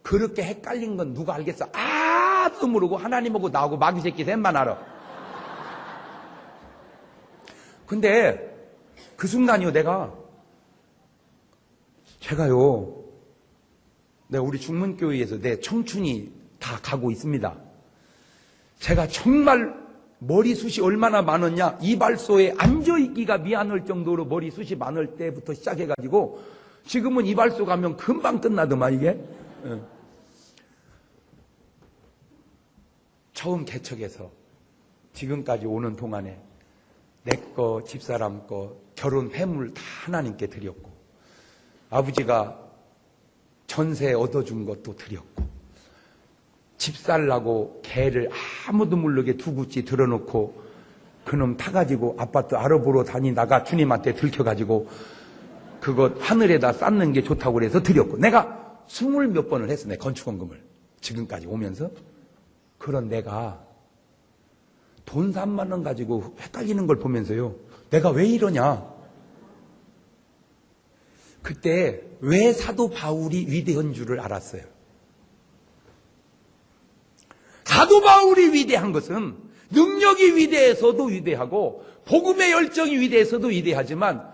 그렇게 헷갈린 건 누가 알겠어? 아무도 모르고 하나님하고 나하고 마귀 새끼 셋만 알아. 근데 그 순간이요, 제가요, 내가 우리 중문교회에서 내 청춘이 다 가고 있습니다. 제가 정말 머리숱이 얼마나 많았냐? 이발소에 앉아있기가 미안할 정도로 머리숱이 많을 때부터 시작해가지고 지금은 이발소 가면 금방 끝나더만 이게. 처음 개척해서 지금까지 오는 동안에 내 거, 집사람 거, 결혼 회물 다 하나님께 드렸고, 아버지가 전세 얻어준 것도 드렸고, 집 살라고 개를 아무도 모르게 두 구찌 들어놓고 그놈 타가지고 아파트 알아보러 다니다가 주님한테 들켜가지고 그거 하늘에다 쌓는 게 좋다고 그래서 드렸고, 내가 20몇 번을 했어. 내 건축원금을 지금까지 오면서. 그런 내가 돈 3만 원 가지고 헷갈리는 걸 보면서요, 내가 왜 이러냐. 그때 왜 사도 바울이 위대한 줄을 알았어요. 사도 바울이 위대한 것은 능력이 위대해서도 위대하고 복음의 열정이 위대해서도 위대하지만,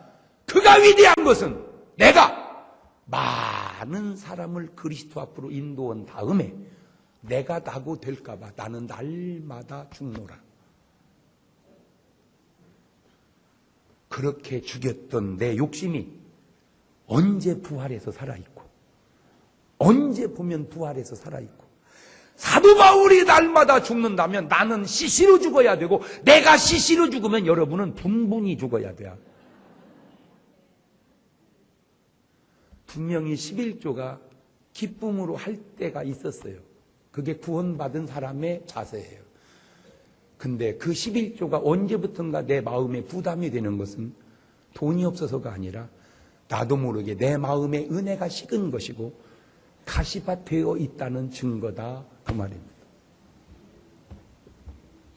그가 위대한 것은 내가 많은 사람을 그리스도 앞으로 인도한 다음에 내가 낙오 될까 봐 나는 날마다 죽노라. 그렇게 죽였던 내 욕심이 언제 부활해서 살아있고, 언제 보면 부활해서 살아있고, 사도 바울이 날마다 죽는다면 나는 시시로 죽어야 되고, 내가 시시로 죽으면 여러분은 분분히 죽어야 돼요. 분명히 11조가 기쁨으로 할 때가 있었어요. 그게 구원받은 사람의 자세예요. 근데 그 11조가 언제부턴가 내 마음에 부담이 되는 것은 돈이 없어서가 아니라 나도 모르게 내 마음에 은혜가 식은 것이고 가시밭 되어 있다는 증거다, 그 말입니다.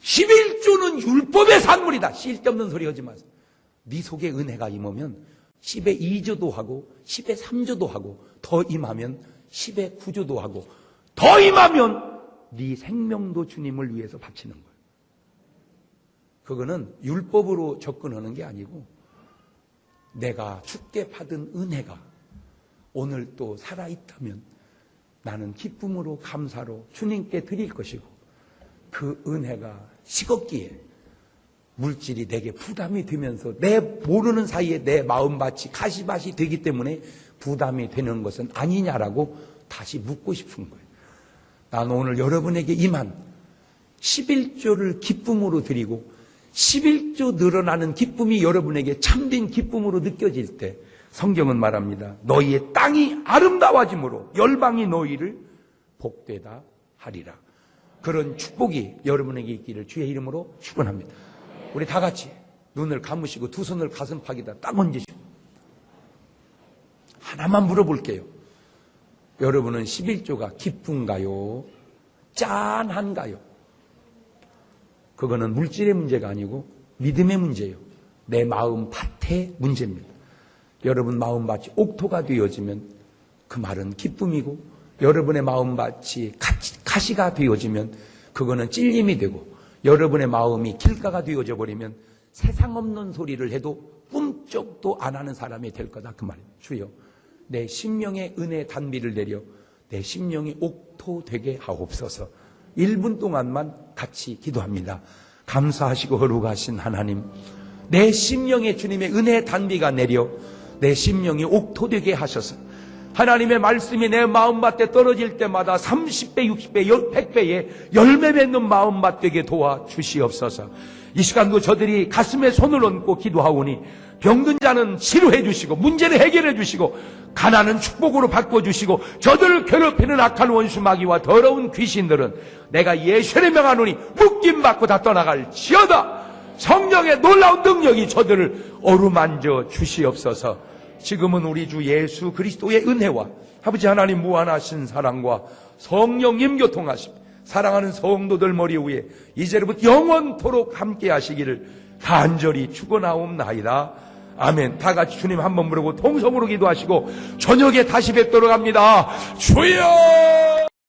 11조는 율법의 산물이다. 쓸데없는 소리 하지 마세요. 네 속에 은혜가 임하면 10의 2조도 하고 10의 3조도 하고, 더 임하면 10의 9조도 하고, 더 임하면 네 생명도 주님을 위해서 바치는 거예요. 그거는 율법으로 접근하는 게 아니고, 내가 주께 받은 은혜가 오늘 또 살아있다면 나는 기쁨으로 감사로 주님께 드릴 것이고, 그 은혜가 식었기에 물질이 내게 부담이 되면서 내 모르는 사이에 내 마음밭이 가시밭이 되기 때문에 부담이 되는 것은 아니냐라고 다시 묻고 싶은 거예요. 나는 오늘 여러분에게 임한 11조를 기쁨으로 드리고, 11조 늘어나는 기쁨이 여러분에게 참된 기쁨으로 느껴질 때 성경은 말합니다. 너희의 땅이 아름다워짐으로 열방이 너희를 복되다 하리라. 그런 축복이 여러분에게 있기를 주의 이름으로 축원합니다. 우리 다 같이 눈을 감으시고 두 손을 가슴팍에다 딱 얹으시고 하나만 물어볼게요. 여러분은 11조가 기쁜가요? 짠한가요? 그거는 물질의 문제가 아니고 믿음의 문제예요. 내 마음 밭의 문제입니다. 여러분 마음밭이 옥토가 되어지면 그 말은 기쁨이고, 여러분의 마음밭이 가시가 되어지면 그거는 찔림이 되고, 여러분의 마음이 길가가 되어져 버리면 세상 없는 소리를 해도 꿈쩍도 안 하는 사람이 될 거다, 그 말이에요. 주여, 내 심령의 은혜 단비를 내려 내 심령이 옥토 되게 하옵소서. 1분 동안만 같이 기도합니다. 감사하시고 거룩하신 하나님, 내 심령에 주님의 은혜 단비가 내려 내 심령이 옥토되게 하셔서 하나님의 말씀이 내 마음밭에 떨어질 때마다 30배, 60배, 100배의 열매 맺는 마음밭 되게 도와주시옵소서. 이 시간도 저들이 가슴에 손을 얹고 기도하오니 병든 자는 치료해 주시고, 문제를 해결해 주시고, 가난은 축복으로 바꿔주시고, 저들을 괴롭히는 악한 원수 마귀와 더러운 귀신들은 내가 예수의 명하노니 묶임받고 다 떠나갈지어다. 성령의 놀라운 능력이 저들을 어루만져 주시옵소서. 지금은 우리 주 예수 그리스도의 은혜와 아버지 하나님 무한하신 사랑과 성령님 교통하심, 사랑하는 성도들 머리 위에 이제부터 영원토록 함께 하시기를 간절히 축원하옵나이다. 아멘. 다 같이 주님 한번 부르고 통성으로 기도하시고 저녁에 다시 뵙도록 합니다. 주여!